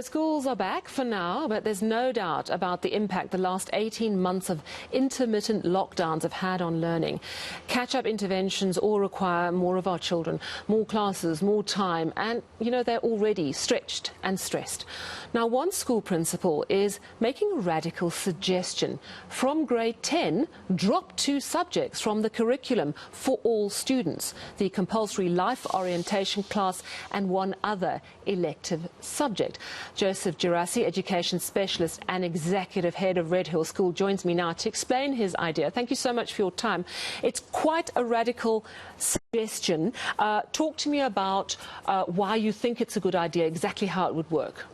Schools are back for now, but there's no doubt about the impact the last 18 months of intermittent lockdowns have had on learning. Catch-up interventions all require more of our children, more classes, more time, and, they're already stretched and stressed. Now, one school principal is making a radical suggestion. From grade 10, drop 2 subjects from the curriculum for all students, the compulsory life orientation class and one other elective subject. Gerassi, Education Specialist and Executive Head of Redhill School, joins me now to explain his idea. Thank you so much for your time. It's quite a radical suggestion. Talk to me about why you think it's a good idea, exactly how it would work.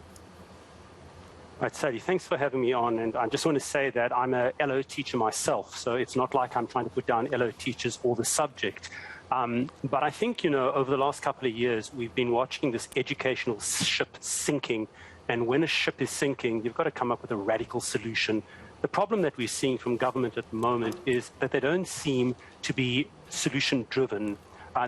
Right, Sadie, thanks for having me on, and I just want to say that I'm a LO teacher myself, so it's not like I'm trying to put down LO teachers or the subject. But I think, over the last couple of years, we've been watching this educational ship sinking, and when a ship is sinking, you've got to come up with a radical solution. The problem that we're seeing from government at the moment is that they don't seem to be solution-driven.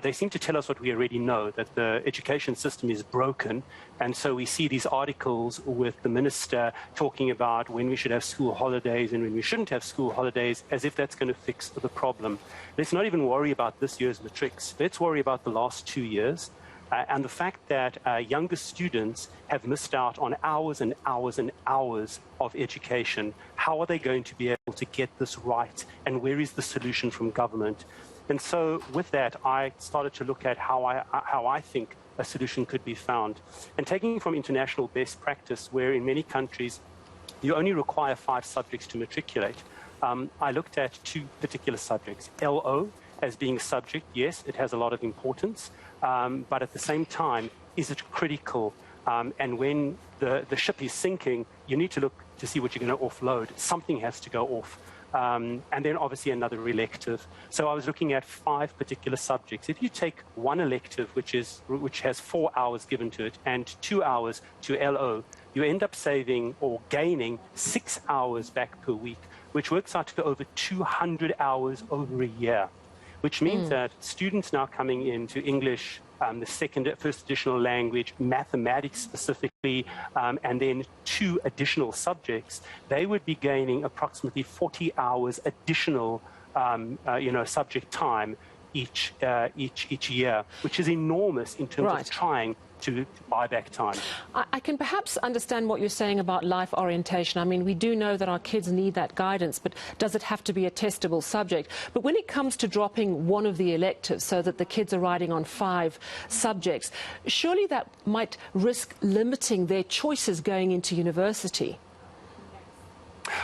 They seem to tell us what we already know, that the education system is broken. And so we see these articles with the minister talking about when we should have school holidays and when we shouldn't have school holidays, as if that's going to fix the problem. Let's not even worry about this year's matrics. Let's worry about the last 2 years. And the fact that younger students have missed out on hours and hours and hours of education. How are they going to be able to get this right? And where is the solution from government? And so with that, I started to look at how I think a solution could be found. And taking from international best practice, where in many countries you only require 5 subjects to matriculate, I looked at 2 particular subjects. LO as being a subject, yes, it has a lot of importance, but at the same time, is it critical? And when the ship is sinking, you need to look to see what you're going to offload. Something has to go off. And then obviously another elective. So I was looking at 5 particular subjects. If you take one elective, which has 4 hours given to it, and 2 hours to LO, you end up saving or gaining 6 hours back per week, which works out to over 200 hours over a year, which means that students now coming into English, the first additional language, mathematics specifically, and then 2 additional subjects, they would be gaining approximately 40 hours additional, subject time each year, which is enormous in terms of trying to buy back time. I can perhaps understand what you're saying about life orientation. I mean, we do know that our kids need that guidance, but does it have to be a testable subject? But when it comes to dropping one of the electives so that the kids are riding on 5 subjects, surely that might risk limiting their choices going into university.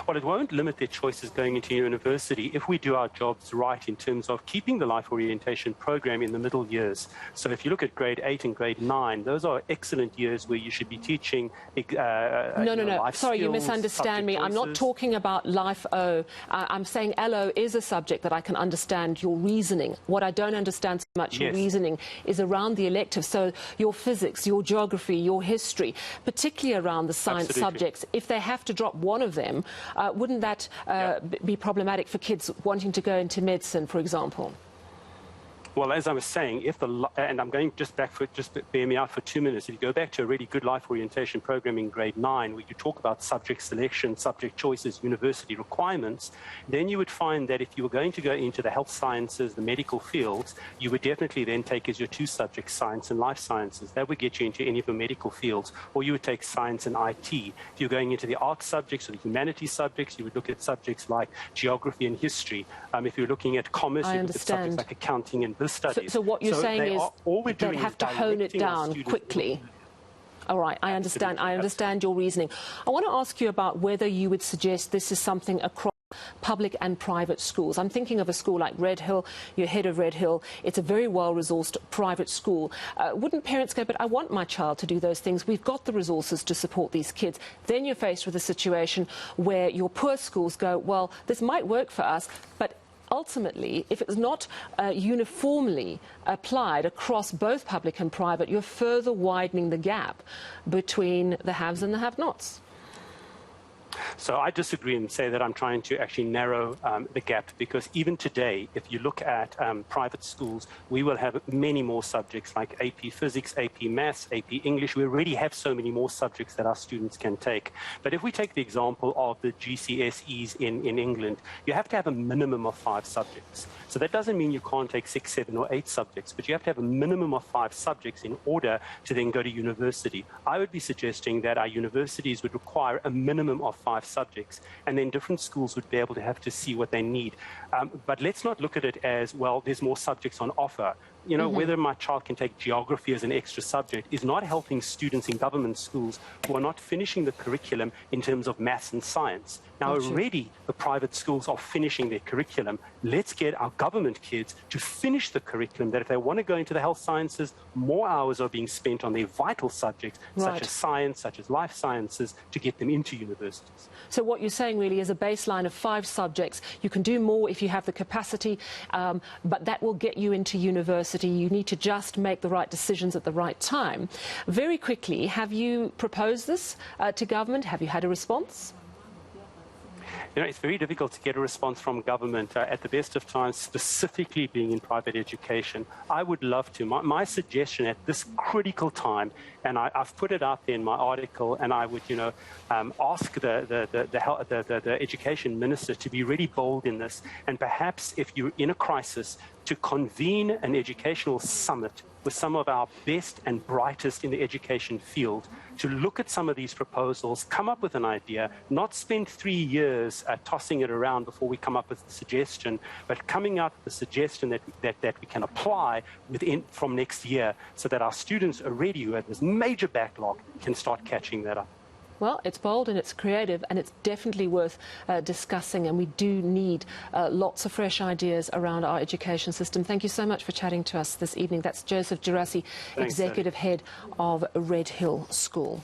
Well, it won't limit their choices going into university if we do our jobs right in terms of keeping the life orientation program in the middle years. So if you look at grade 8 and grade 9, those are excellent years where you should be teaching No. Sorry, you misunderstand me. I'm not talking about life O. I'm saying LO is a subject that I can understand your reasoning. What I don't understand so much your reasoning is around the elective. So your physics, your geography, your history, particularly around the science subjects. If they have to drop one of them, wouldn't that be problematic for kids wanting to go into medicine, for example? Well, as I was saying, and I'm going just bear me out for 2 minutes. If you go back to a really good life orientation program in grade 9, where you talk about subject selection, subject choices, university requirements, then you would find that if you were going to go into the health sciences, the medical fields, you would definitely then take as your 2 subjects science and life sciences. That would get you into any of the medical fields, or you would take science and IT. If you're going into the arts subjects or the humanities subjects, you would look at subjects like geography and history. If you're looking at commerce, you would look at subjects like accounting and So what you're saying is they have to hone it down quickly. All right, I understand. I understand your reasoning. I want to ask you about whether you would suggest this is something across public and private schools. I'm thinking of a school like Redhill. You're head of Redhill. It's a very well-resourced private school. Wouldn't parents go, but I want my child to do those things. We've got the resources to support these kids. Then you're faced with a situation where your poor schools go, well, this might work for us, but ultimately, if it's not uniformly applied across both public and private, you're further widening the gap between the haves and the have-nots. So I disagree and say that I'm trying to actually narrow the gap, because even today, if you look at private schools, we will have many more subjects like AP Physics, AP Maths, AP English. We already have so many more subjects that our students can take. But if we take the example of the GCSEs in England, you have to have a minimum of 5 subjects. So that doesn't mean you can't take 6, 7 or 8 subjects, but you have to have a minimum of 5 subjects in order to then go to university. I would be suggesting that our universities would require a minimum of 5 subjects, and then different schools would be able to have to see what they need. But let's not look at it as, well, there's more subjects on offer. You know, whether my child can take geography as an extra subject is not helping students in government schools who are not finishing the curriculum in terms of maths and science. Now, already the private schools are finishing their curriculum. Let's get our government kids to finish the curriculum, that if they want to go into the health sciences, more hours are being spent on their vital subjects, such as science, such as life sciences, to get them into universities. So what you're saying really is a baseline of 5 subjects. You can do more if you have the capacity, but that will get you into university. You need to just make the right decisions at the right time. Very quickly, have you proposed this to government? Have you had a response? You know, it's very difficult to get a response from government at the best of times, specifically being in private education. I would love to. My suggestion at this critical time, and I've put it out there in my article, and I would, you know, ask the education minister to be really bold in this, and perhaps if you're in a crisis, to convene an educational summit with some of our best and brightest in the education field, to look at some of these proposals, come up with an idea, not spend 3 years tossing it around before we come up with a suggestion, but coming up with a suggestion that we can apply from next year, so that our students already, who have this major backlog, can start catching that up. Well, it's bold and it's creative, and it's definitely worth discussing, and we do need lots of fresh ideas around our education system. Thank you so much for chatting to us this evening. That's Joseph Gerassi, Executive Head of Redhill School.